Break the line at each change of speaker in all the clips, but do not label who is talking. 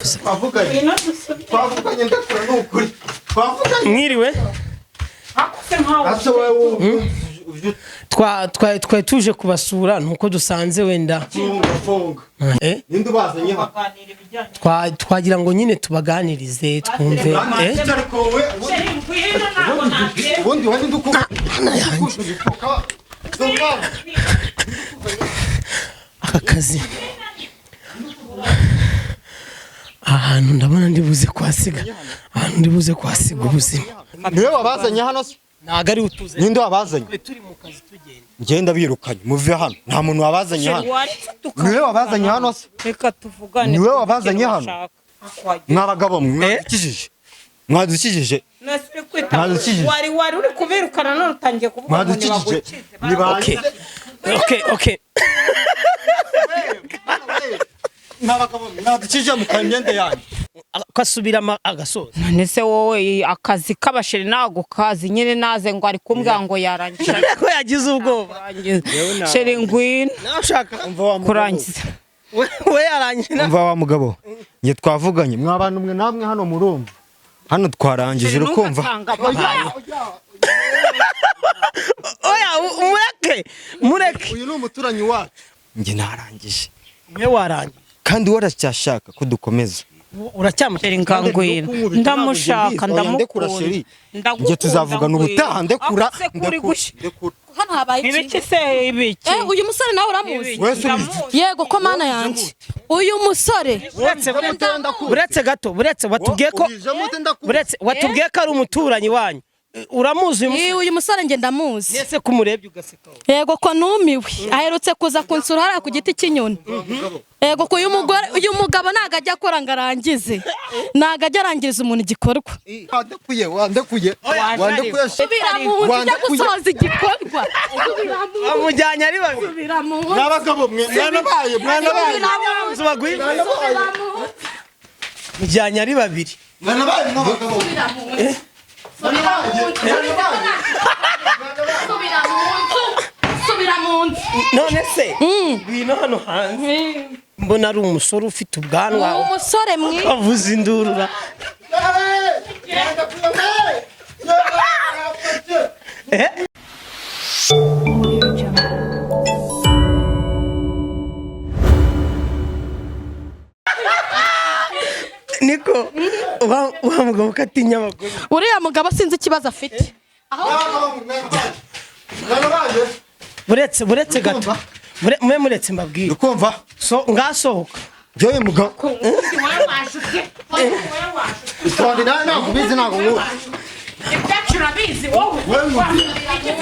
twavuganye ndakura n'ukuri
mwiriwe twa tuje kubasura nuko dusanze wenda
ninde ubazanye
twagira ngo nyine tubaganirize twumve
ubundi wari ndukubona
aka kazi ahantu ndabona ndibuze kwasiga ubuzima.
niwe wabazanye hano se?
Ntago ari utuze.
Ninde wabazanye?
Turi mu kazi tugenda.
Ngenda birukanye muve hano. Nta muntu wabazanye hano. Niwe wabazanye hano se?
Reka tuvugane.
Niwe wabazanye hano? Mwabagabo mwadukijije.
Wari uri kubirukana none utangiye kuvuga ngo
nibagukize.
Okay.
Mwabagabo mwadukije mu kanyende yanyu.
Kasubirama agasoza.
None se wowe akazi kabashiri nago kazi nyine naze ngo ari kumbwa ngo yarangije
ko yagize ubwoba.
Sheri ngwino.
Nashaka
umva wa
kurangiza.
We yarangije.
Umva wa mugabo. Nge twavuganye mwabana umwe namwe hano murumva. Hano twarangije urukumva.
Oya mureke.
Uyu ni umuturanyi wacu. Nge narangije.
We warangije.
Kandi waracyashaka ko dukomeza.
Uracyamutera
ngangwira ndamushaka ndamukura
nge tuzavugana ubutaha ndekura
hano habaye
ibiki se ibiki
uyu musore nawe uramuzi yego ko mana yanjye uyu musore
buretse gato watubwiye ko ari umuturanyi wanyu uramuzi
uyu musore nge ndamuzi
nese kumurebye ugaseka
yego ko numiwe aherutse kuza kunsura hara ku giti cy'inyoni yego ko uyu mugabo nagajya akora ngarangize nagajya arangiriza umuntu igikorwa
wandekuye
biramuzi gusoza igikorwa
amujyanye ari babiri
n'abagabo mwanabaye
mujyanye ari babiri
mwanabaye n'abagabo
subira mu nzu
none se bino hano hanze mbona ari umusore ufite ubwanwa
umusore mwiza
avuza indurura niko wa mugabo katinya abagore
uriya mugabo sinzi ikibazo afite
buretse gato muretse mbabwire
ukumva
so ngasohoka
joye mugabo twandi ntabwo bizi ntabwo ngo
ibyacura bizi wowe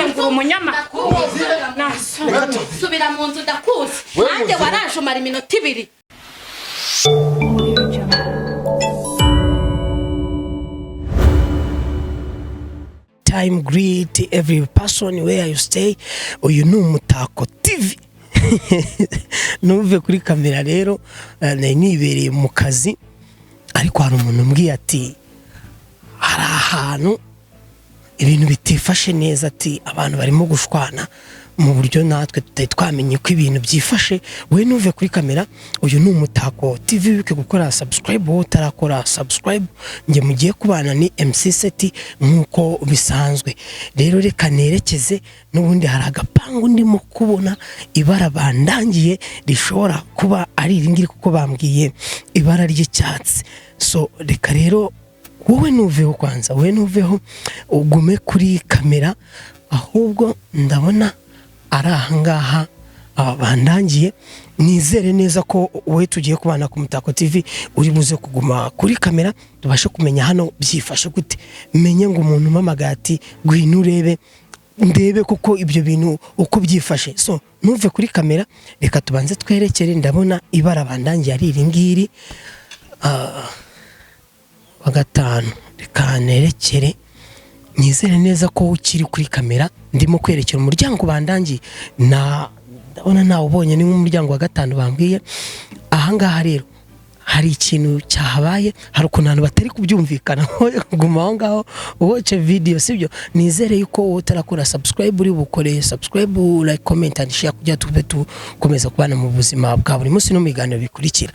nguru umunyamakuru
subira mu nzu ndakuzi nanjye waraje umara iminota 2
time greet every person where you stay uyu ni Umutako TV nuve kuri kamera rero nibereye mu kazi ariko hari umuntu mbwiye ati hari ahantu ibintu bitifashe neza ati abantu barimo gushwana mu buryo natwe tutari twamenye ko ibintu byifashe we nuve kuri kamera uyu ni Umutako TV wike gukora subscribe wowe utarakora subscribe nge mugiye kubana ni MC Seti nkuko bisanzwe rero reka nerekeze n'ubundi hari agapangu ndimo kubona ibara bandangiye rishobora kuba ari iringiri kuko bambwiye ibara ry'icyatsi so reka rero wowe nuveho kwanza wowe nuveho ugume kuri kamera ahubwo ndabona ari ahangaha bandangiye nizere neza ko wowe tugiye kubana ku Mutako TV uri buze kuguma kuri kamera tubashe kumenya hano byifashe gute menye ngo umuntu mamagati gwino urebe ndebe kuko ibyo bintu uko byifashe so nuve kuri kamera reka tubanze twerekere ndabona ibara bandangiye ari iringiri wa gatanu reka nerekere nizere neza ko ukiri kuri kamera ndimo kwerekera umuryango bandangiye ndabona nawe ubonye ni nk'umuryango wa gatanu bambwiye ahangaha rero hari ikintu cyahabaye hari ukuntu abantu batari kubyumvikana guma aho ngaho watch video sibyo nizere yuko wowe utarakora subscribe uri bukore subscribe like comment and share kugira tube tukomeza kubana mu buzima bwa buri munsi no mu biganiro bikurikira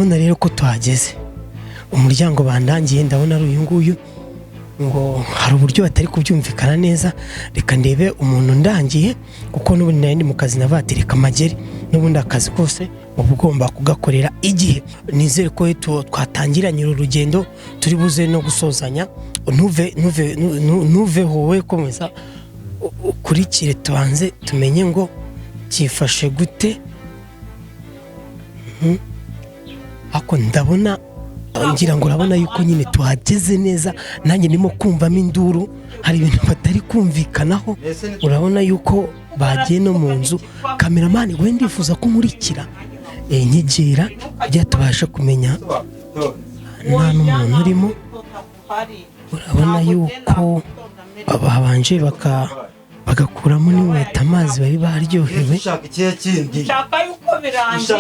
ndabona rero ko tuhageze, umuryango bandangiye ndabona ari uyu nguyu, ngo hari uburyo batari kubyumvikana neza, reka ndebe umuntu ndangiye kuko n'ubundi nari ndi mu kazi navatereka amageri, n'ubundi akazi kose uba ugomba kugakorera igihe. Nizere ko twatangiranye urugendo turi buze no gusozanya, ntuve wowe komeza ukurikire tubanze tumenye ngo cyifashe gute. Ako ndabona ngira ngo urabona yuko nyine tuhageze neza, nanjye ndimo kumvamo induru, hari ibintu batari kumvikanaho, urabona yuko bagiye no mu nzu. Kameramani we ndifuza kumurikira nyegera kugira tubashe kumenya nta n'umuntu urimo. Urabona yuko babanje bagakuramo n'inkweto, amazi bari baryohewe.
Nshaka yuko birangira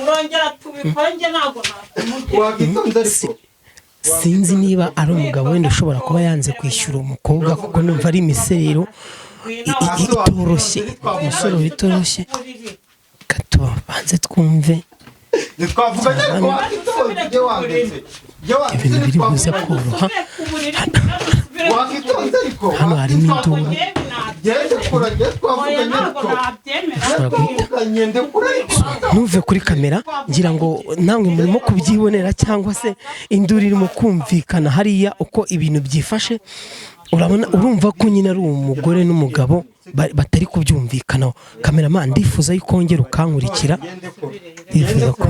urongera tubikore njye ntabwo
sinzi niba ari umugabo wenda ushobora kuba yanze kwishyura umukobwa, kuko numva ari imiserero itoroshye, umusore bitoroshye. Banze twumve ibintu biri buze koroha. Hano harimo induru, ntuve kuri kamera ngira ngo namwe murimo kubyibonera, cyangwa se induru irimo kumvikana hariya uko ibintu byifashe. Urumva ko nyine ari umugore n'umugabo batari kubyumvikanaho. Kameramani ndifuza yuko wongera ukankurikira, ndifuza ko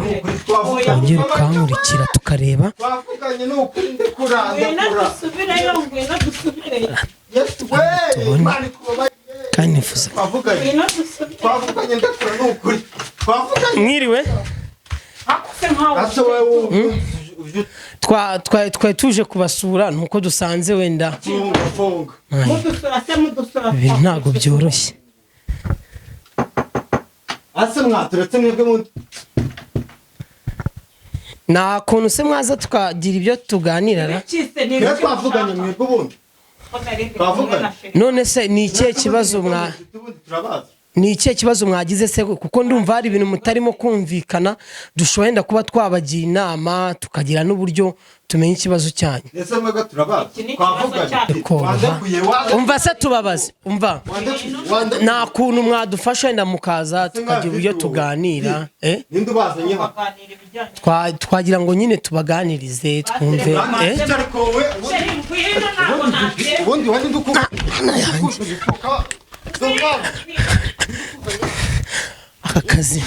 wongera ukankurikira tukareba. Kandi nifuza mwiriwe, twari tuje kubasura, nuko dusanze wenda ibintu ntabwo byoroshye. nta kuntu se mwaza tukagira ibyo tuganira. None se ni ikihe kibazo mwagize se? Kuko ndumva hari ibintu mutarimo kumvikana, dushobora wenda kuba twabagira inama tukagira n'uburyo tumenya ikibazo cyanyu. Umva se tubabaze, umva nta kuntu mwadufasha wenda mukaza tukagira uburyo tuganira, twagira ngo nyine tubaganirize twumve. Aka kazi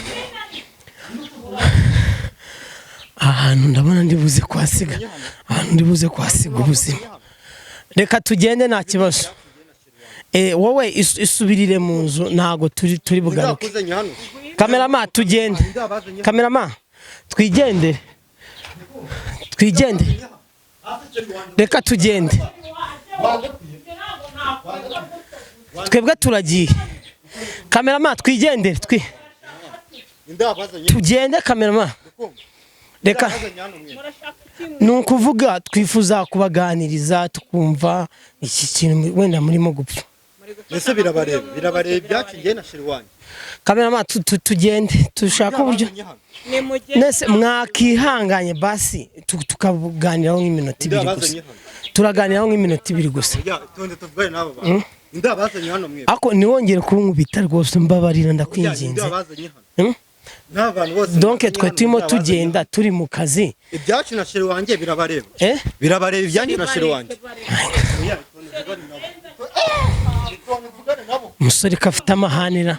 ahantu ndabona ndibuze kuhasiga ubuzima. Reka tugende nta kibazo. Wowe isubirire mu nzu, ntago turi bugaruke. Kamerama tugende, kamerama twigendere, reka tugende, twebwe turagiye. Kamerama twigendere, tugende kamerama. Reka nukuvuga twifuza kubaganiriza tukumva iki kintu wenda murimo gupfa.
Ese birabareba byakingiye na shirwanya.
Kamerama tugende, tushaka uburyo nese mwakihanganye basi tukaganiraho nk'iminota 2 gusa. Turaganiraho nk'iminota 2 gusa.
Tonde tuvugane nabo ba. Ndabazanye hano mwe.
Ako niwongere kunkubita rwose mbabarira ndakwinginze.
Ndabazanye hano. N'abantu bose.
Donc twe turimo tugenda turi mu kazi.
Ibyacu na shirwanje birabareba. Birabareba ibyanyu na shirwanje. Umusore kafite amahanira.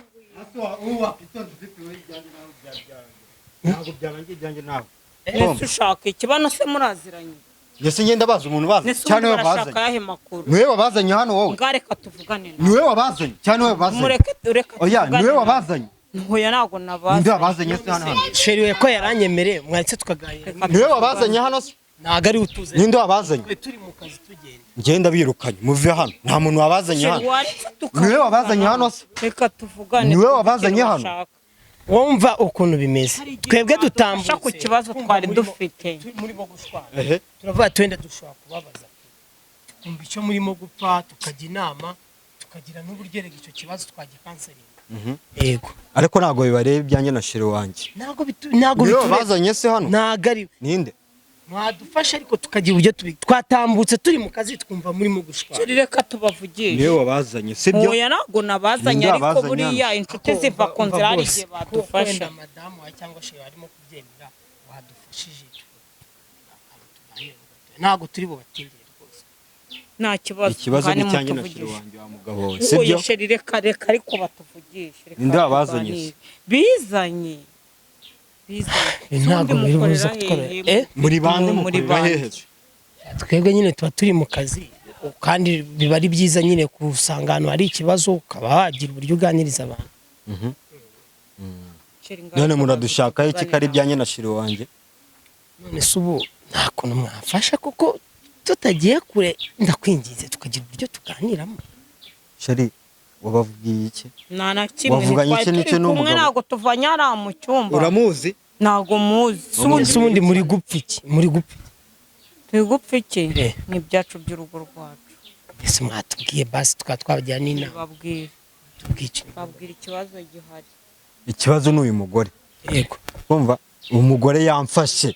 Ntabwo byabangiye ibyanjye nawe.
Ese ushaka ikibano se muraziranye?
Yese ngenda baza umuntu baza cyane we bazanye. Niwe wabazanye hano wowe.
Ngareka tuvugane.
Niwe wabazanye cyane we bazanye.
Mureke ureka.
Oya niwe wabazanye.
Ntoya ntago nabaza.
Ndi wabazanye se hano.
Sheriwe ko yaranyemereye mwaritse tukaganira.
Niwe wabazanye hano se?
Ntago ari utuze.
Ninde wabazanye?
Turi mu kazi tugenda.
Ngenda birukanye muve hano. Nta muntu wabazanye hano. Niwe wabazanye hano se?
Reka tuvugane.
Niwe wabazanye hano.
Wumva ukuntu bimeze. Twebwe dutambutse
ku kibazo twari dufite.
Murimo gushwana. Turavuga twende dushobora kubabaza. Kumva icyo murimo gupfa tukajya inama tukagira n'uburyo icyo kibazo twagikanseringa. yego
ariko ntabwo bibareba ibyanjye na sheri wanjye.
ntabwo
Niyo
bitureba
bazanye se hano
ntabwo ari
ninde?
mwadufasha ariko tukagira uburyo twatambutse turi mu kazi twumva murimo gushwana.
reka tubavugishe.
niyo wabazanye sibyo?
oya ntabwo nabazanye
Ninde
ariko
wabazanye
buriya inshuti ziva ku nzira hari igihe badufasha.
wenda madamu wa cyangwa se arimo kubyemera wadufashije ntabwo turi bubatindire rwose.
nta kibazo
ikibazo
kandi
n'icyanjye na
mutuvugishe.
sheri wanjye wa mugabo we
oya
sibyo?
sheri reka ariko batuvugishe. reka
Ninde wabazanye
tuganire.
se?
bizanye
ntabwo biri buze kutworohera.
muri bande mukorera hehe?
twebwe nyine tuba turi mu kazi kandi biba ari byiza nyine kusanga ahantu hari ikibazo ukaba wagira uburyo uganiriza abantu.
none muradushakaho iki kari ibyanjye na sheri wanjye?
none se ubu nta kuntu mwafasha kuko tutagiye kure ndakwinginze tukagira uburyo tuganiramo.
sheri wababwiye iki?
nta na kimwe
Wavuganye iki
ntitwari
n'icyo
turi kumwe
n'umugabo?
ntabwo tuvanye hariya mu cyumba.
uramuzi?
ntabwo muzi
se ubundi muri gupfa iki muri gupfa
turi gupfa iki
Eh.
ni ibyacu by'urugo rwacu.
ese mwatubwiye basi tukaba twabagira n'inama
babwire
tubwice.
babwira ikibazo gihari.
ikibazo ni uyu mugore.
yego
kumva umugore yamfashe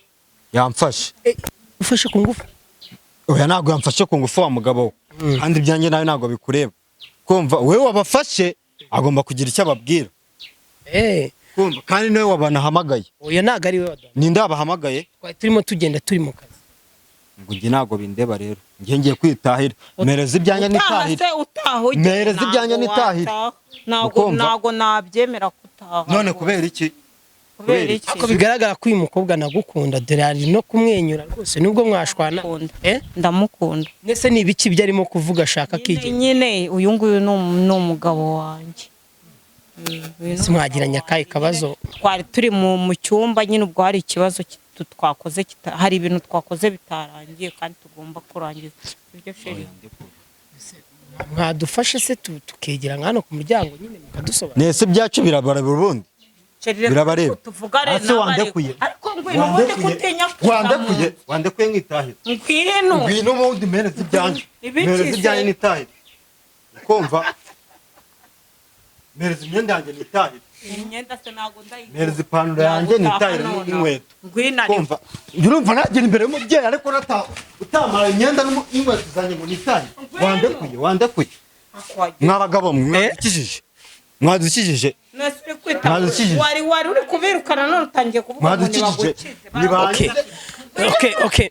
ufashe ku ngufu.
oya ntabwo yamfashe ku ngufu wa mugabo we kandi ibyanjye nawe ntabwo bikureba. kumva wowe wabafashe agomba kugira icyo ababwira. kumva kandi nawe wabanahamagaye.
oya ntabwo ari we wadamu.
ninde wabahamagaye?
twari turimo tugenda turi mu kazi.
ngo njye ntabwo bindeba rero njye ngiye kwitahira mereza ibyanjye nitahira. Mpereza ibyanjye nitahira.
ntabwo nabyemera kutaha.
none kubera iki?
kubera iki?
ko bigaragara ko uyu mukobwa nagukunda dore ari no kumwenyura rwose nubwo mwashwana.
ndamukunda.
ndetse ni ibiki byo arimo kuvuga ashaka kwigira.
nyine uyu nguyu ni umugabo wanjye.
ese mwagiranye akahe kabazo?
twari turi mu cyumba nyine ubwo hari ikibazo twakoze hari ibintu twakoze bitarangiye kandi tugomba kurangiza ibyo sheri.
mwadufashe se tukegera hano ku muryango nyine mukadusobanurira.
nese byacu birabara ubundi birabareba.
ase
wandekuye wandekuye nkitahira. ngwino ubundi mpereza ibyanjye nitahira. kumva mpereza imyenda yanjye nitahira. mpereza ipantaro yanjye nitahira n'inkweto. kumva urumva nagera imbere y'umubyeyi ariko utamara imyenda n'inkweto zanjye ngo nitahire. wandekuye mwabagabo mwadukijije
wari uri kubirukana none utangiye kuvuga ngo
mwadukijije.
Okay.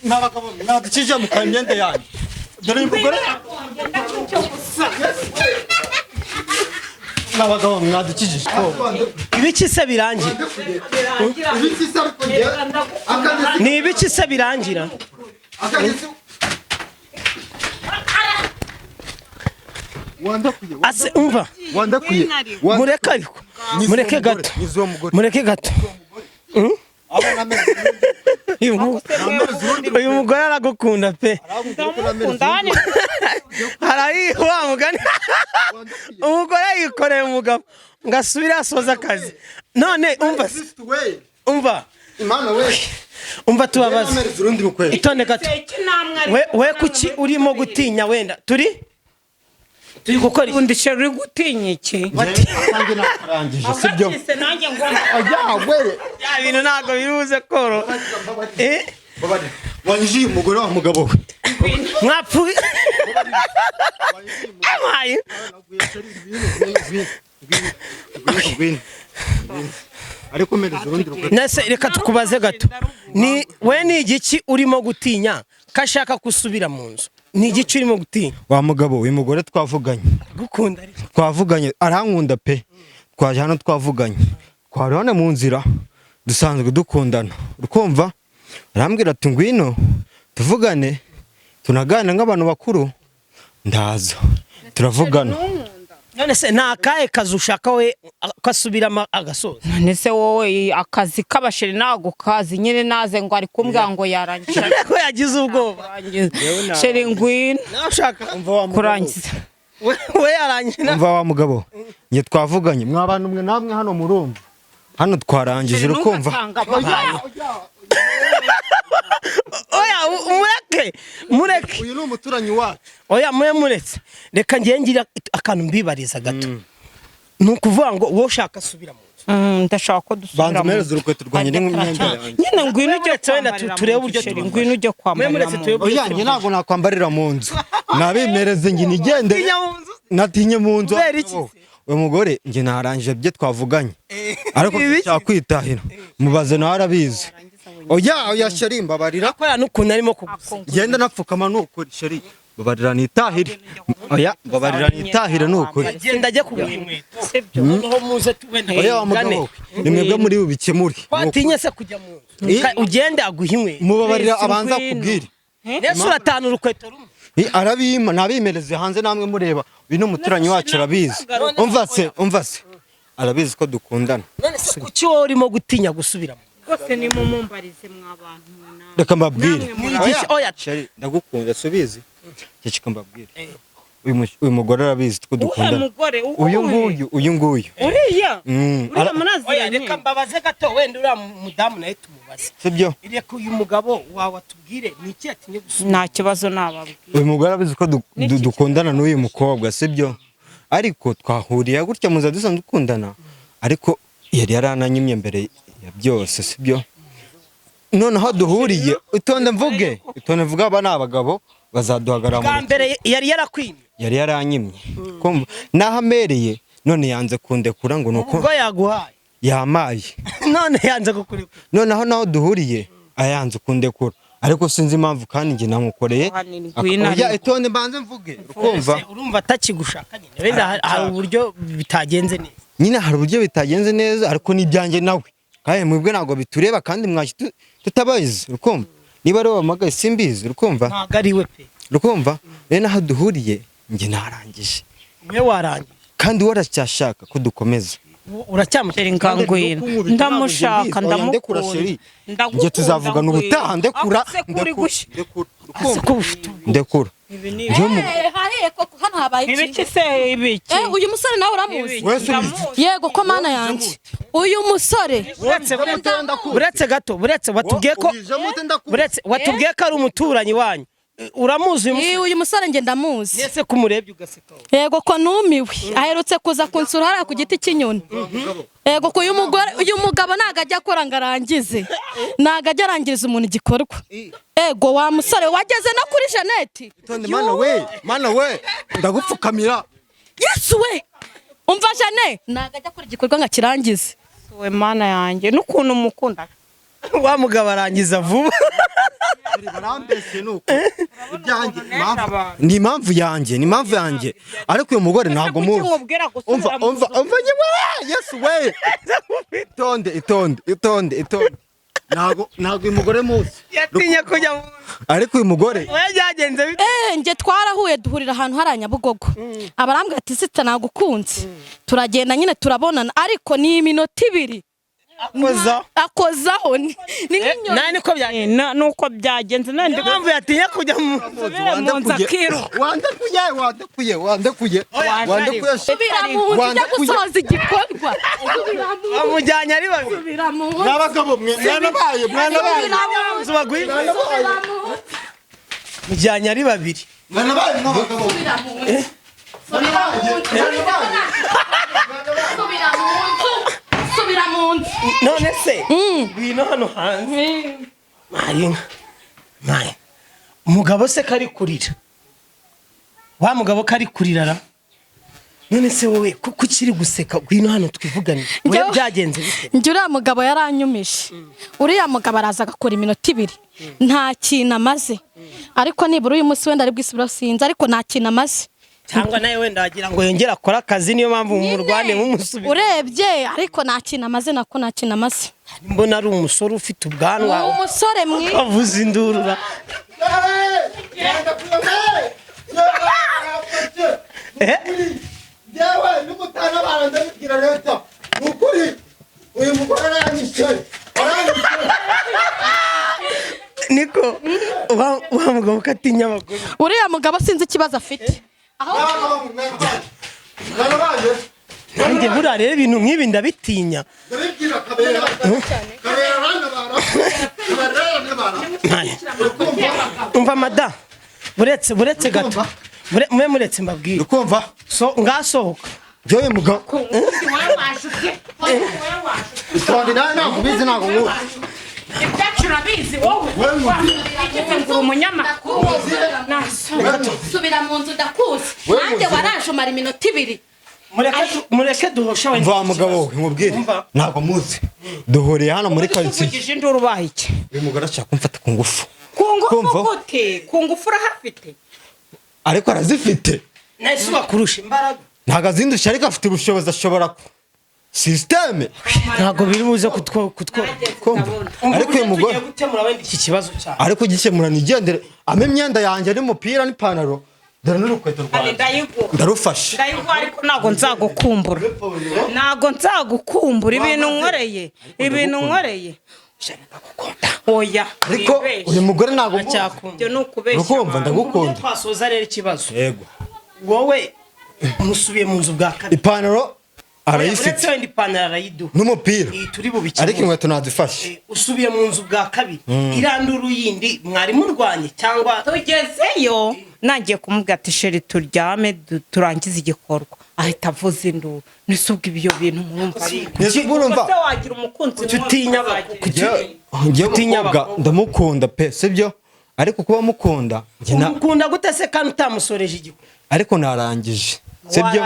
mwabagabo mwadukijije mukara imyenda yanjye. dore uyu mugore mwabagabo mwadukijije.
ibiki se birangira? ni ibiki se birangira? ase umva mureke gato uyu mugore aragukunda pe. wa mugani umugore yikoreye umugabo ngo asubire asoza akazi. none umva tubabaze itonde gato. we kuki urimo gutinya wenda turi gukora
undi sheri gutinya iki?
narangije sibyo?
ya bintu ntabwo biruze koro.
wanjiye umugore wa mugabo we
mwapfuye.
ariko mpereza urundi rugero.
nese reka tukubaze gato ni igiki urimo gutinya ko ashaka gusubira mu nzu? ni igiki urimo gutinya?
wa mugabo uyu mugore twavuganye arankunda pe. twaje hano twavuganye twari hano mu nzira dusanzwe dukundana. urukumva arambwira ati ngwino tuvugane tunaganira nk'abantu bakuru. ndaza turavugana.
none se nta kahe kazi ushaka we kasubiramo agasoza?
none se wowe akazi k'abasheri ntabwo kazi nyine naze ngo ari kumbwira ngo yarangije.
ko yagize ubwoba.
sheri ngwino
ushaka
kurangiza.
we yarangije.
umva wa mugabo njye twavuganye mw'abantu mwe namwe hano murumva hano twarangije urukumva.
oya umureke mureke
uyu ni umuturanyi wacu.
oya muretse reka ngiye ngira akantu mbibariza gato ni ukuvuga ngo wowe ushaka asubira mu nzu
ndashaka ko dusubira
banza umereze urukweto rwanjye n'imyenda yanjye.
nyine ngwino ujye
wenda
kwambarira
turebe
mu
uburyo
nzu,
tubikora.
ngwino ujye kwambarira mu nzu.
Oya njye ntabwo nakwambarira mu nzu, nabimereze njye nigende, natinye mu nzu.
Kubera iki?
uyu mugore njye narangije bye twavuganye, ariko cyakwitahira mubaze nawe arabizi. Oya sheri mbabarira,
akora n'ukuntu arimo kugusa
genda napfukama nukuri sheri, mbabarira nitahire. Oya mbabarira nitahire nukuri.
genda ajye kugura inkweto sibyo noneho muze wenda
Oya wa mugabo ni mwebwe muri bubikemure.
watinye se kujya mu nzu ugende aguha inkweto
Mubabarira abanza kubwira.
nese uratanu urukweto rumwe
Arabima nabimereze hanze namwe mureba, uyu ni umuturanyi wacu arabizi. Umva se arabizi ko dukundana.
none se kuki wowe urimo gutinya gusubiramo
rwose ni mu mumbarize mw'abantu munani.
Reka mbabwire.
oya
Sheri ndagukunda subizi. Cyecika mbabwire. Uyu mugore arabizi ko dukundana.
mugore
Uyu nguyu
uriya
Ara-
munaziranye.
oya reka mbabaze gato wenda uriya mudamu nawe tumubaze
sibyo
reka uyu mugabo wawe atubwire ni iki yatinye gusubira
nta kibazo nababwiye.
uyu mugore arabizi ko dukundana n'uyu mukobwa sibyo, ariko twahuriye gutya muza dusanzwe dukundana, ariko yari yarananyimye mbere ya byose sibyo. Noneho duhuriye itonde mvuge aba ni abagabo bazaduhagarara
bwa
mu
mbere yari yarakwimye
yari yaranyimye kumva naho amereye, none yanze kundekura ngo nuko
ubwo yaguhaye
yamaye.
none yanze kukurekura
Noneho naho duhuriye ayanze kundekura, ariko sinzi impamvu kandi njye namukoreye. Oya itonde mbanze mvuge ukumva.
urumva atakigushaka nyine wenda hari uburyo bitagenze neza
Nyine hari uburyo bitagenze neza, ariko n'ibyanjye nawe kandi mwebwe ntabwo bitureba kandi mwaki tutabazi ukumva. Niba ari wamagaye simbizi ukumva,
ntabwo ari we pe
ukumva. Rero naho duhuriye njye narangije
we warangije
kandi waracyashaka ko dukomeza.
uracyamutera
ngwino ndamushaka ndamukunda
Njye tuzavugana ubutaha ndekura ndekura.
hariye koko hano habaye iki
ibiki se ibiki
uyu musore nawe uramuzi yego ko mana yanjye uyu musore
buretse gato watubwiye ko ari umuturanyi wanyu uramuzi
uyu musore njye ndamuzi
ese kumurebye ugaseka
yego ko numiwe aherutse kuza kunsura hariya ku giti cy'inyoni. Yego ko uyu mugabo ntago ajya akora ngo arangize, ntago ajya arangiriza umuntu igikorwa. Ego wa musore wageze no kuri Jeannette.
Mana we ndagupfukamira.
Yesu we umva Jeannette ntago ajya akora igikorwa ngo akirangize.
we mana yanjye n'ukuntu mukunda
wa mugabo arangiza vuba
barambese nuko ibyanjye ni impamvu yanjye, ariko uyu mugore ntago muzi. Umva nyewe Yesu we itonde ntago uyu mugore muzi
yatinye kujya mu
ariko uyu mugore
we byagenze bite
nje twarahuye duhurira ahantu hari Nyabugogo, abarambwira ati sita nagukunze, turagenda nyine turabonana, ariko ni iminota 2 akozaho ni nk'inyoni.
nani niko byagenze
nuko byagenze nandi
mpamvu yatinye kujya mu
nzu akiru
wandekuye
Subira mu nzu ujya gusoza igikorwa.
bamujyanye ari babiri
Subira mu nzu.
n'abagabo mwanabaye
inzu bagwira mujyanye ari babiri
mwanabaye n'abagabo
Subira mu nzu.
none se ngwino hano hanze mayi umugabo se kari kurira wa mugabo kari kurira ra none se wowe kuko ukiri guseka ngwino hano twivugane we byagenze bite
Njye uriya mugabo yaranyumishe. Uriya mugabo araza agakora iminota 2 nta kintu amaze, ariko nibura uyu munsi wenda ari bwisubira sinzi, ariko nta kintu amaze.
cyangwa nawe wenda wagira ngo yongere akora akazi niyo mpamvu mumurwane mumusubira
Urebye ariko nta kintu amaze, nako nta kintu amaze.
mbona ari umusore ufite ubwanwa
Umusore mwiza
avuza indurura
yewe n'umutana barandabikira leta ukuri uyu mugore aranyishe
niko wa mugabo katinya abagore
uriya mugabo sinzi ikibazo afite.
nanjye buriya rero ibintu nk'ibi ndabitinya umva umva mada buretse gato muretse mbabwire
ukumva
so ngasohoka
joye mugabo itonde nawe ntabwo ubizi ntabwo nkuzi
ibyacu urabizi wowe igeze ngura umunyamakuru
subira mu nzu ndakuzi nanjye waraje umara iminota 2
mureke duhosha wenda
mva mugabo we nkubwire ntabwo muzi duhuriye hano muri karitsiye
uvugije induru ubaye iki
uyu mugore ashaka kumfata ku ngufu
kungufu gute kungufu urahafite
ariko arazifite
nahise bakurusha imbaraga
ntabwo azindusha ariko afite ubushobozi ashobora sisiteme
ntabwo biri buze
ariko uyu mugore
gutemura wenda iki kibazo cyane
ariko gikemura nigendere ame imyenda yanjye n'umupira n'ipantaro dore n'urukweto rwanjye ndarufashe
ndayiguha ariko ntabwo nzagukumbura ibintu nkoreye oya
ariko uyu mugore ntabwo
ibyo ni ukubeshya
ukumva ndagukunda
twasoza rero ikibazo
yego
wowe umusubiye mu nzu bwa kabiri
ipantaro arayifite
uretse wenda ipantaro arayiduha
n'umupira
turi bubikire
ariko inkweto nazifashe
usubiye mu nzu bwa kabiri iranduru yindi mwari murwanye cyangwa
tugezeyo nagiye kumubwira ati sheri turyame turangize igikorwa ahita avuza induru nisubwa ibyo bintu murumva
se
wagira umukunzi
tutinya
umukobwa ndamukunda pe sibyo ariko kuba mukunda
umukunda gute se kandi utamusoreje igikorwa
ariko narangije sibyo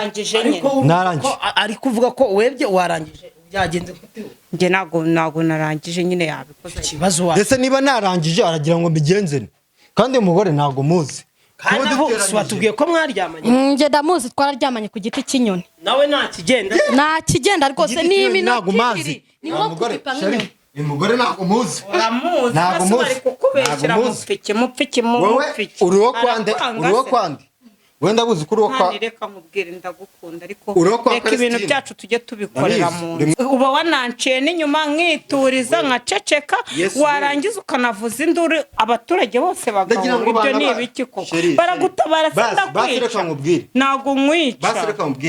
narangije
ariko uvuga ko webye warangije byagenze gute
nge ntago narangije nyine yabikoze
ikibazo wa
ese niba narangije aragira ngo mbigenzene kandi umugore ntago muzi
kandi aho watubwiye ko mwaryamanye
nge ndamuzi twararyamanye ku giti cy'inyoni
nawe nta kigenda
rwose ni iminota 2 ni nko
mugore
kupipa nk'inyoni
uyu mugore ntago muzi
ntabwo muzi kukubeshyira mupfike
wowe uriho kwande wenda buzi kuri wo
reka nkubwire ndagukunda ariko reka ibintu byacu tujye tubikorera mu nzu uba wananciye n'inyuma nkituriza nkaceceka warangiza ukanavuza induru abaturage bose bagahura ibyo ni ibiki koko baragutabara sindakwica ntabwo nkwica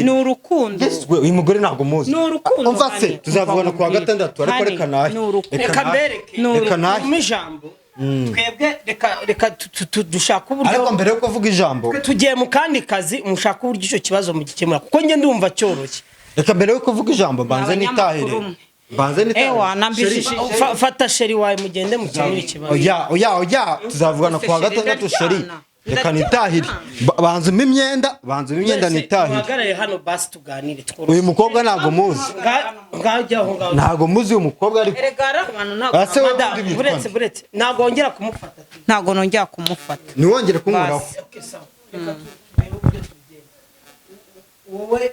ni urukundo
uyu mugore ntabwo muzi
ni urukundo
umva se tuzavugana ku wa gatandatu ariko reka nahe
reka mbereke ni ijambo twebwe reka dushaka uburyo
ariko mbere yo kuvuga ijambo
tugiye mu kandi kazi mushaka uburyo icyo kibazo mugikemura kuko njye ndumva cyoroshye
reka mbere yo kuvuga ijambo banze nitahire
fata sheri wawe mugende mukemure ikibazo
oya tuzavugana ku wa gatandatu sheri reka nitahire banze imyenda nitahire
tuhagarare hano basi tuganire
uyu mukobwa ntago muzi ntago muzi uyu mukobwa ariko
buretse ntago wongera kumufata
ntago nongera kumufata
niwongere kumuraho
wowe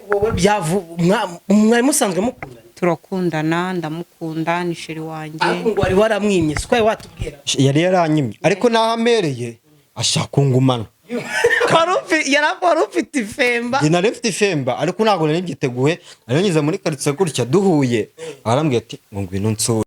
mwari musanzwe mukundana
turakundana ndamukunda ni sheri wanjye
ariko ngo wari waramwimye siko watubwira
yari yaranyimye ariko naho amereye ashaka kungumana
wari ufite ifemba
nari mfite ifemba ariko ntabwo nari mbyiteguye nari ngeze muri karitsiye gutya duhuye arambwira ati ngo ngwino nsure